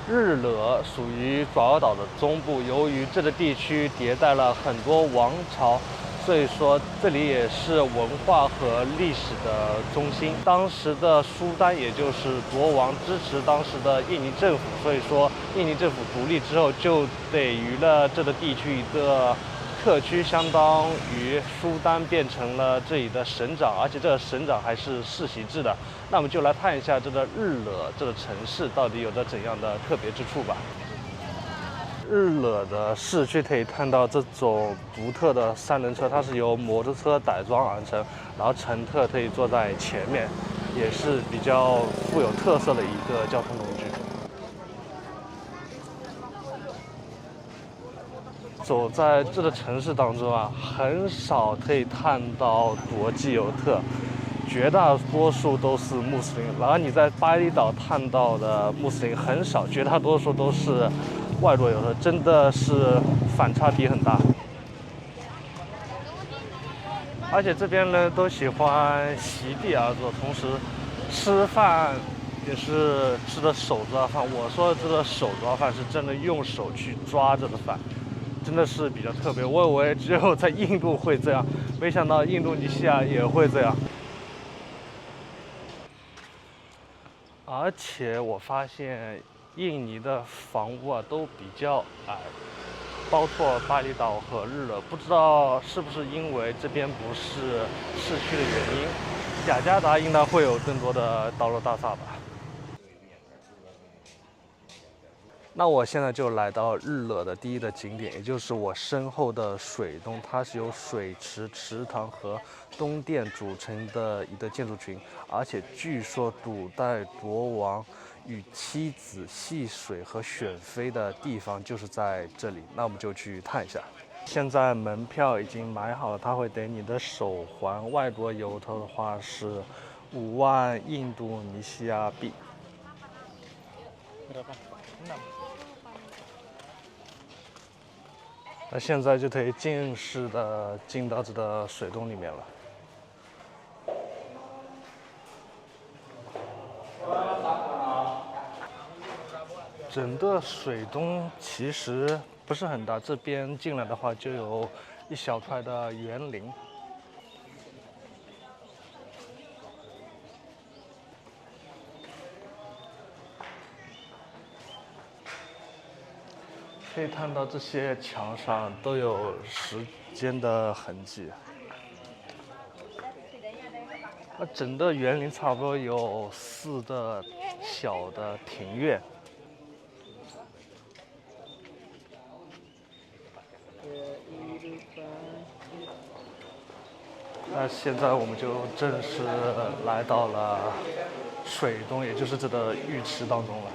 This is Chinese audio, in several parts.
日惹属于爪哇岛的中部，由于这个地区迭代了很多王朝，所以说这里也是文化和历史的中心。当时的苏丹，也就是国王，支持当时的印尼政府，所以说印尼政府独立之后，就给予了这个地区一个特区，相当于苏丹变成了这里的省长，而且这个省长还是世袭制的。那我们就来看一下这个日惹这个城市到底有着怎样的特别之处吧。日惹的市区可以看到这种独特的三轮车，它是由摩托车改装而成，然后乘客可以坐在前面，也是比较富有特色的一个交通工具。走在这个城市当中啊，很少可以看到国际游客，绝大多数都是穆斯林。然后你在巴厘岛看到的穆斯林很少，绝大多数都是外国游客，真的是反差比很大。而且这边人都喜欢席地而坐，同时吃饭也是吃的手抓饭。我说的这个手抓饭是真的用手去抓着的饭。真的是比较特别，我以为只有在印度会这样，没想到印度尼西亚也会这样。而且我发现印尼的房屋啊都比较矮，包括巴厘岛和日惹，不知道是不是因为这边不是市区的原因，雅加达应该会有更多的高楼大厦吧。那我现在就来到日惹的第一个景点，也就是我身后的水洞，它是由水池、池塘和宫殿组成的一个建筑群，而且据说古代国王与妻子戏水和选妃的地方就是在这里。那我们就去看一下。现在门票已经买好了，他会给你的手环，外国游客的话是5万印度尼西亚币。那现在就可以正式的进到这个水洞里面了。整个水洞其实不是很大，这边进来的话就有一小块的园林。可以看到这些墙上都有时间的痕迹。整个园林差不多有4个小的庭院。那现在我们就正式来到了水洞，也就是这个浴池当中了。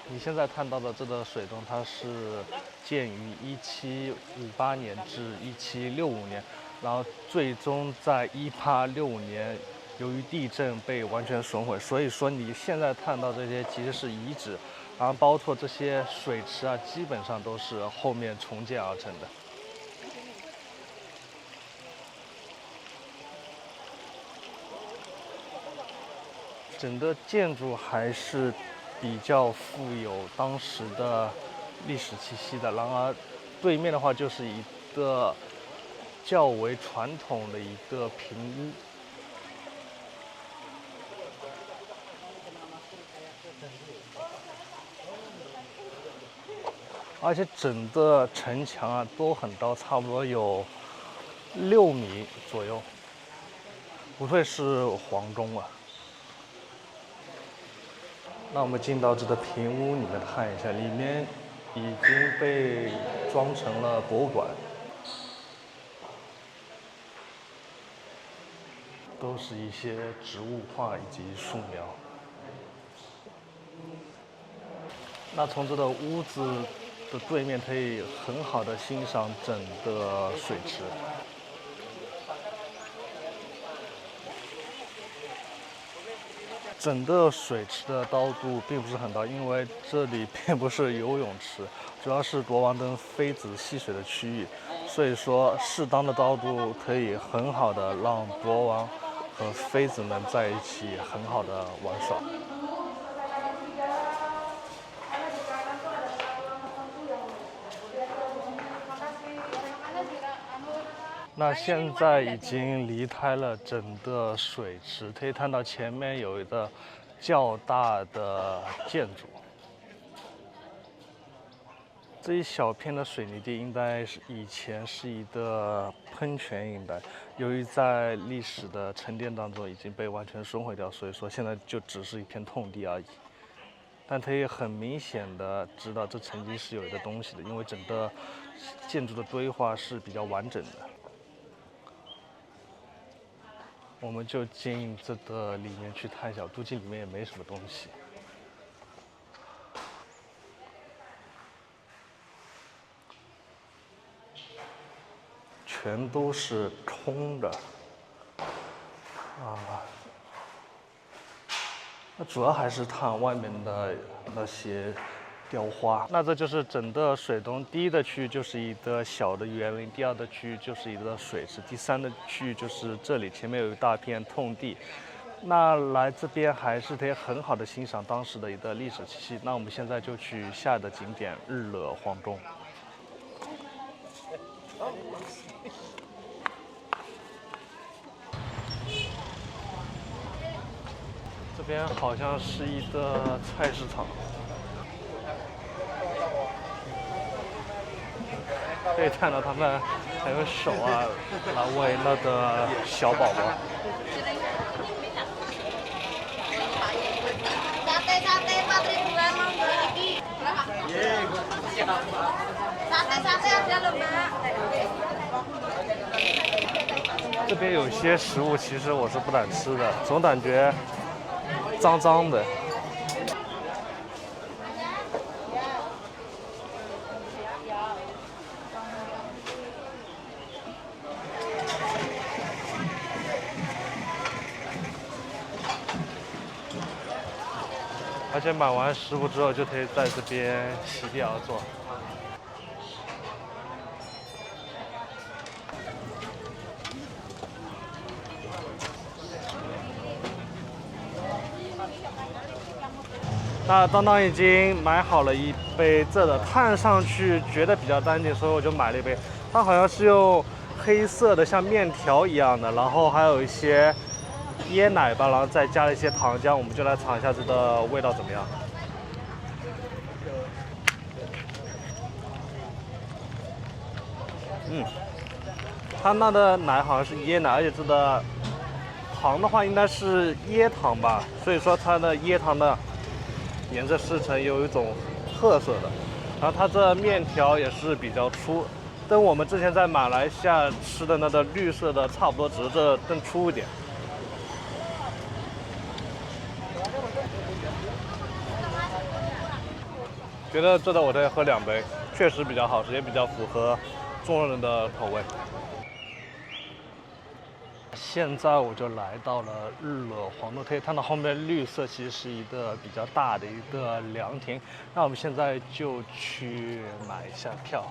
你现在看到的这个水洞，它是建于1758年至1765年，然后最终在1865年由于地震被完全损毁，所以说你现在看到这些其实是遗址，然后包括这些水池啊，基本上都是后面重建而成的。整个建筑还是比较富有当时的历史气息的。然而，对面的话就是一个较为传统的一个平屋。而且整个城墙啊都很高，差不多有6米左右，不愧是皇宫啊。那我们进到这个平屋里面看一下，里面已经被装成了博物馆，都是一些植物画以及素描。那从这个屋子的对面可以很好的欣赏整个水池。整个水池的高度并不是很高，因为这里并不是游泳池，主要是国王跟妃子戏水的区域，所以说适当的高度可以很好的让国王和妃子们在一起很好的玩耍。那现在已经离开了整个水池，可以看到前面有一个较大的建筑。这一小片的水泥地应该是以前是一个喷泉一带，由于在历史的沉淀当中已经被完全损毁掉，所以说现在就只是一片空地而已。但可以很明显的知道这曾经是有一个东西的，因为整个建筑的规划是比较完整的。我们就进这个里面去探小，估计里面也没什么东西。全都是空的，那主要还是看外面的那些雕花。那这就是整个水洞，第一个区域就是一个小的园林，第二个区域就是一个水池，第三个区域就是这里前面有一大片空地。那来这边还是可以很好的欣赏当时的一个历史气息。那我们现在就去下一个景点日惹皇宫。这边好像是一个菜市场，可以看到他们还有手来喂那个小宝宝。这边有些食物其实我是不敢吃的，总感觉脏脏的。而且买完食物之后就可以在这边席地而坐。那当当已经买好了一杯这的，看上去觉得比较干净，所以我就买了一杯。它好像是用黑色的像面条一样的，然后还有一些椰奶吧，然后再加了一些糖浆。我们就来尝一下这个味道怎么样。它那的奶好像是椰奶，而且这个糖的话应该是椰糖吧，所以说它的椰糖的颜色是呈有一种褐色的，然后它这面条也是比较粗，跟我们之前在马来西亚吃的那个绿色的差不多，只是这更粗一点。觉得这个我得喝2杯，确实比较好吃，也比较符合中国人的口味。现在我就来到了日惹皇宫，可以看到后面绿色其实是一个比较大的一个凉亭。那我们现在就去买一下票。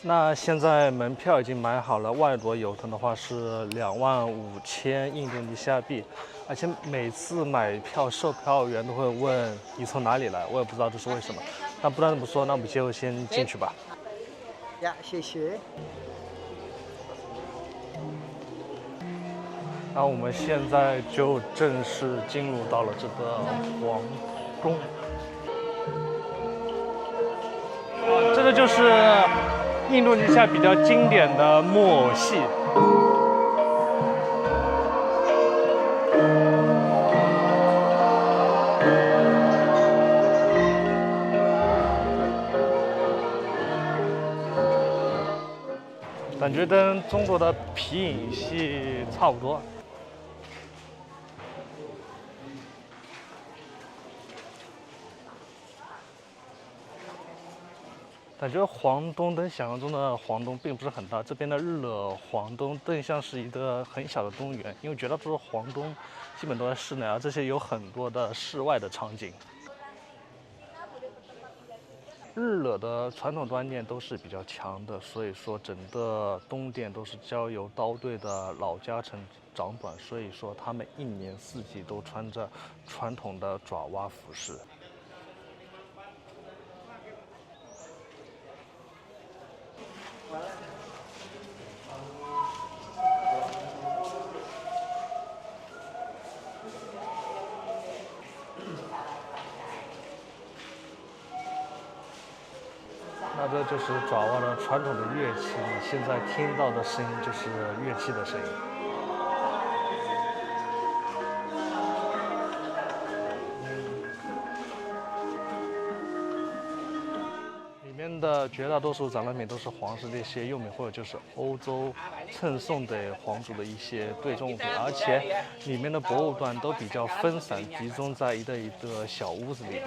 那现在门票已经买好了，外国游客的话是25000印度尼西亚币，而且每次买票售票员都会问你从哪里来，我也不知道这是为什么。那不然这么说，那我们就先进去吧。呀，谢谢。那我们现在就正式进入到了这个皇宫。这个就是印度尼西亚比较经典的木偶戏。感觉跟中国的皮影戏差不多。感觉黄洞跟想象中的黄洞并不是很大，这边的日惹黄洞更像是一个很小的动物园，因为绝大多数黄洞基本都在室内，而这些有很多的室外的场景。日惹的传统观念都是比较强的，所以说整个东殿都是交由刀队的老家臣掌管，所以说他们一年四季都穿着传统的爪哇服饰。那这就是爪哇的传统的乐器，你现在听到的声音就是乐器的声音。里面的绝大多数展览品都是皇室的一些用品，或者就是欧洲赠送给皇族的一些对重物品，而且里面的博物馆都比较分散，集中在一个小屋子里面。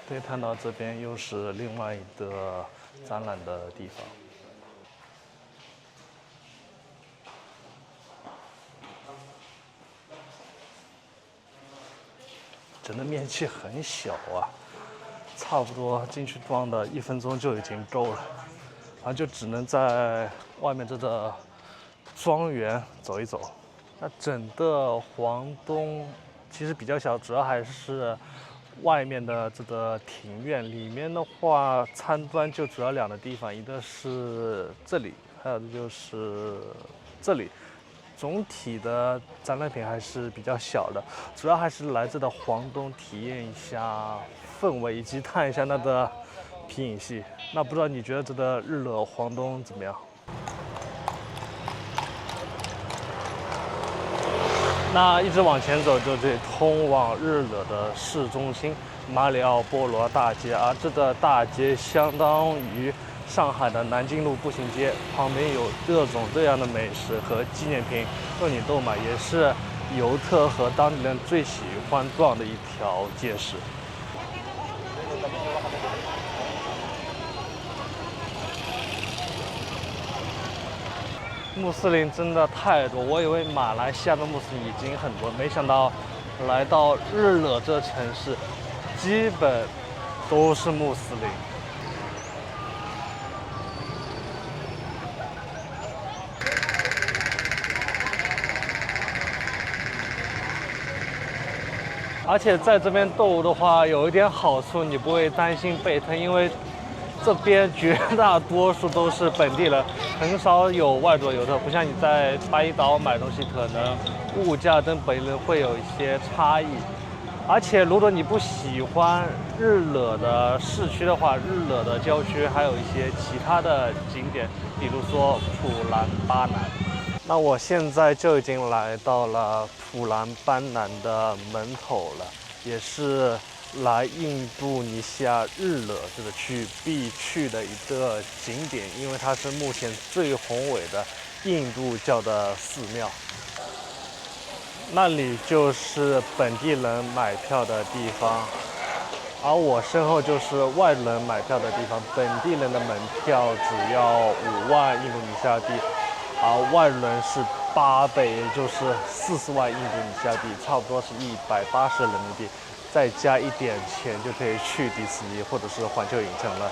可以看到这边又是另外一个展览的地方。整个面积很小啊，差不多进去逛的1分钟就已经够了，然后就只能在外面这个庄园走一走。那整个黄洞其实比较小，主要还是外面的这个庭院，里面的话参观就主要2个地方，一个是这里，还有就是这里。总体的展览品还是比较小的，主要还是来这的黄洞体验一下氛围，以及看一下那个皮影戏。那不知道你觉得这个日惹黄洞怎么样？那一直往前走，就这通往日惹的市中心马里奥波罗大街，而这个大街相当于上海的南京路步行街，旁边有各种各样的美食和纪念品供你购买，也是游客和当地人最喜欢逛的一条街市。穆斯林真的太多，我以为马来西亚的穆斯林已经很多，没想到来到日惹这城市，基本都是穆斯林。而且在这边购物的话，有一点好处，你不会担心被坑，因为这边绝大多数都是本地人，很少有外国游客。不像你在巴厘岛买东西，可能物价跟本地人会有一些差异。而且如果你不喜欢日惹的市区的话，日惹的郊区还有一些其他的景点，比如说普兰巴南。那我现在就已经来到了普兰巴南的门口了，也是来印度尼西亚日惹这个区域必去的一个景点，因为它是目前最宏伟的印度教的寺庙。那里就是本地人买票的地方，而我身后就是外人买票的地方。本地人的门票只要5万印度尼西亚币，而外人是8倍，也就是40万印度尼西亚币，差不多是180人民币，再加一点钱就可以去迪士尼或者是环球影城了。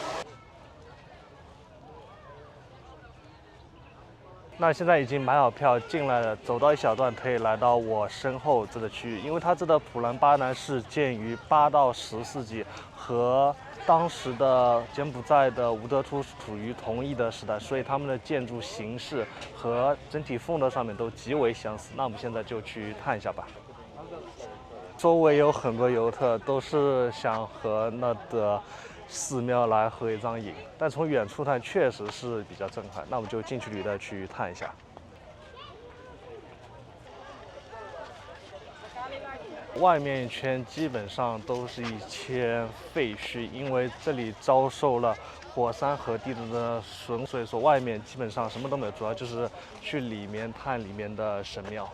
那现在已经买好票进来了，走到一小段可以来到我身后这个区域，因为它这个普兰巴南是建于8到10世纪，和当时的柬埔寨的吴哥窟处于同一的时代，所以他们的建筑形式和整体风格上面都极为相似。那我们现在就去看一下吧。周围有很多游客，都是想和那个寺庙来合一张影，但从远处看确实是比较震撼。那我们就近距离的去探一下。外面一圈基本上都是一圈废墟，因为这里遭受了火山和地震的损毁，所以说外面基本上什么都没有，主要就是去里面探里面的神庙。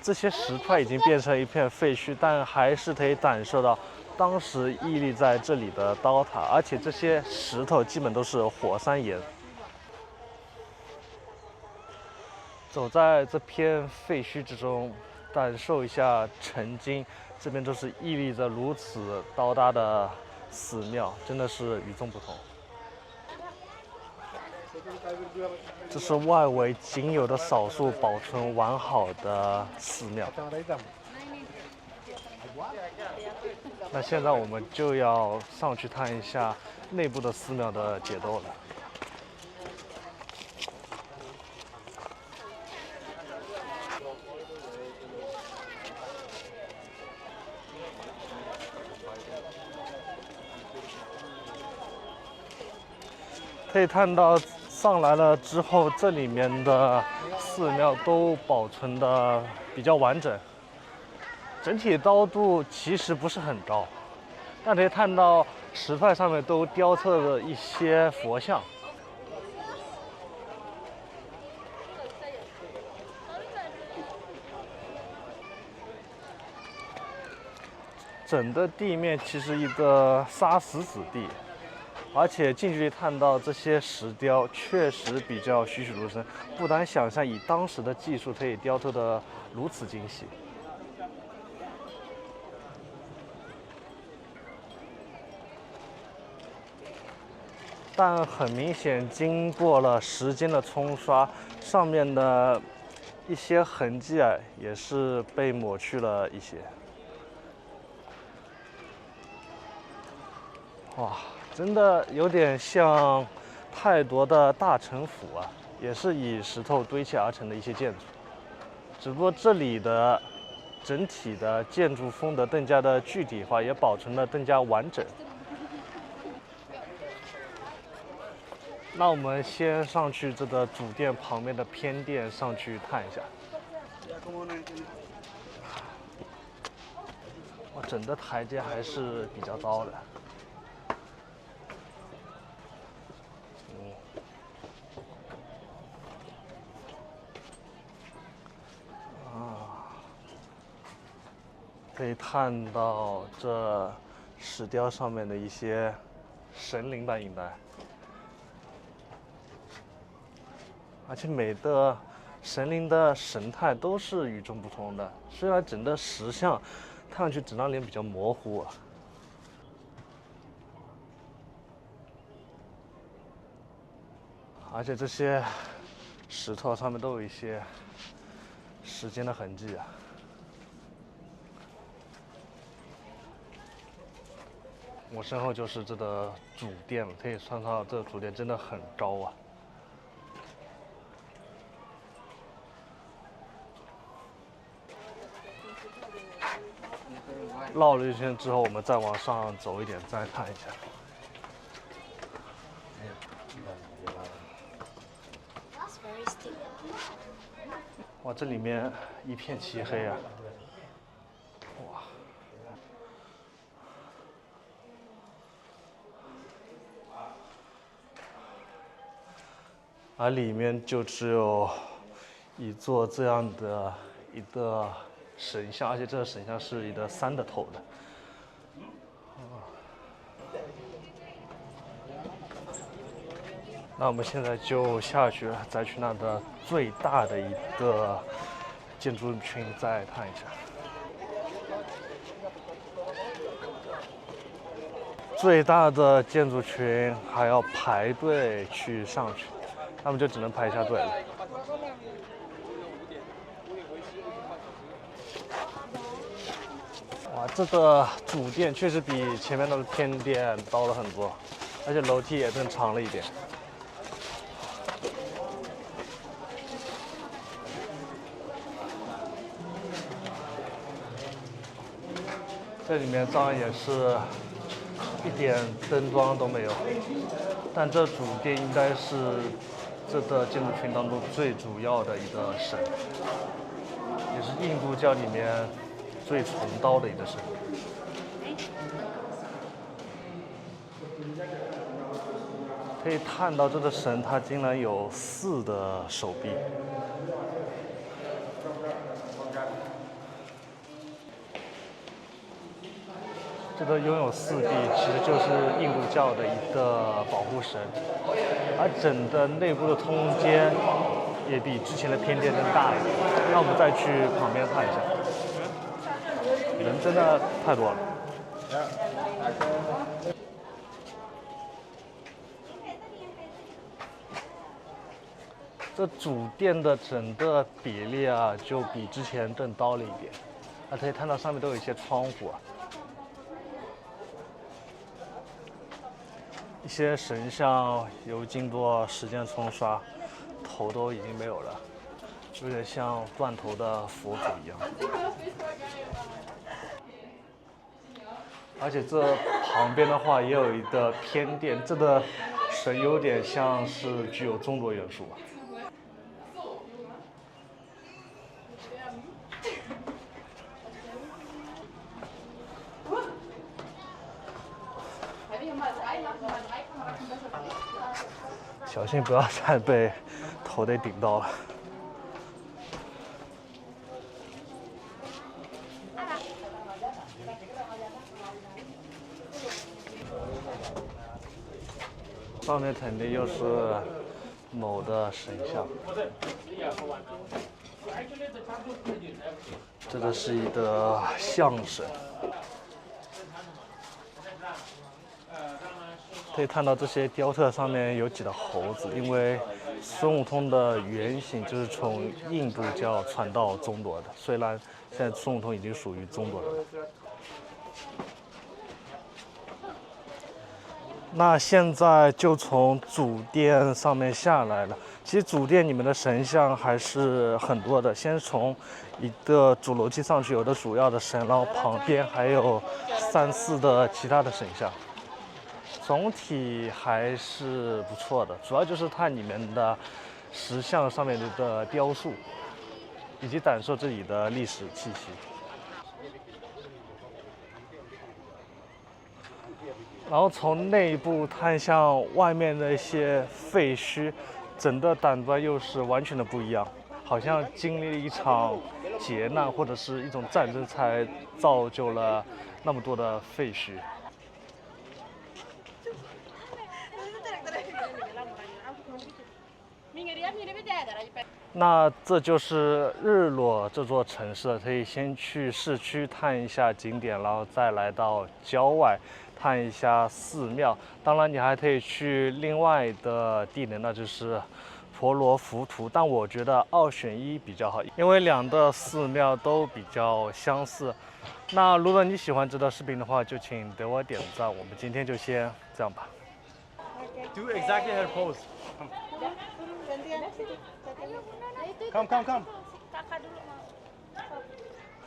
这些石块已经变成一片废墟，但还是可以感受到当时屹立在这里的刀塔，而且这些石头基本都是火山岩。走在这片废墟之中，感受一下曾经这边都是屹立着如此高大的寺庙，真的是与众不同。这是外围仅有的少数保存完好的寺庙。那现在我们就要上去看一下内部的寺庙的结构了。可以看到上来了之后，这里面的寺庙都保存的比较完整，整体高度其实不是很高，但可以看到石块上面都雕刻着一些佛像。整个地面其实一个沙石子地。而且近距离看到这些石雕，确实比较栩栩如生，不难想象以当时的技术可以雕刻得如此精细。但很明显，经过了时间的冲刷，上面的一些痕迹也是被抹去了一些。哇！真的有点像泰国的大城府也是以石头堆砌而成的一些建筑，只不过这里的整体的建筑风格更加的具体化，也保存得更加完整。那我们先上去这个主殿旁边的偏殿上去看一下。哇，整个台阶还是比较高的。可以看到这石雕上面的一些神灵吧，应该，而且每个神灵的神态都是与众不同的。虽然整个石像看上去整张脸比较模糊而且这些石头上面都有一些时间的痕迹我身后就是这个主殿了，可以看到这个主殿真的很高绕了一圈之后，我们再往上走一点，再看一下。哇，这里面一片漆黑哇！而里面就只有一座这样的一个神像，而且这个神像是一个3的头的。那我们现在就下去，再去那个最大的一个建筑群再看一下。最大的建筑群还要排队去上去，那么就只能排一下队了。哇，这个主殿确实比前面的天殿高了很多，而且楼梯也更长了一点。这里面当然也是一点灯光都没有，但这主殿应该是这个建筑群当中最主要的一个神，也是印度教里面最崇高的一个神。可以看到这个神，他竟然有4的手臂。这个拥有4臂，其实就是印度教的一个保护神，而整个内部的空间也比之前的偏殿更大一点。那我们再去旁边看一下，人真的太多了。这主殿的整个比例啊，就比之前更高了一点。可以看到上面都有一些窗户啊，一些神像由经过时间冲刷，头都已经没有了，有点像断头的佛祖一样。而且这旁边的话也有一个偏殿，这个神有点像是具有中国元素吧。小心不要再被头给顶到了。上面肯定又是某的神像，这个是一个象神。可以看到这些雕刻上面有几个猴子，因为孙悟空的原型就是从印度教传到中国的，虽然现在孙悟空已经属于中国人了。那现在就从主殿上面下来了。其实主殿里面的神像还是很多的，先从一个主楼梯上去，有的主要的神，然后旁边还有3、4的其他的神像。总体还是不错的，主要就是它里面的石像上面的雕塑，以及感受这里的历史气息。然后从内部看向外面的一些废墟，整个感官又是完全的不一样，好像经历了一场劫难或者是一种战争才造就了那么多的废墟。那这就是日落这座城市，可以先去市区探一下景点，然后再来到郊外探一下寺庙。当然，你还可以去另外的地点，那就是婆罗浮屠。但我觉得2选1比较好，因为2个寺庙都比较相似。那如果你喜欢这段视频的话，就请给我点赞。我们今天就先这样吧。Do exactly her pose. Come, come, come.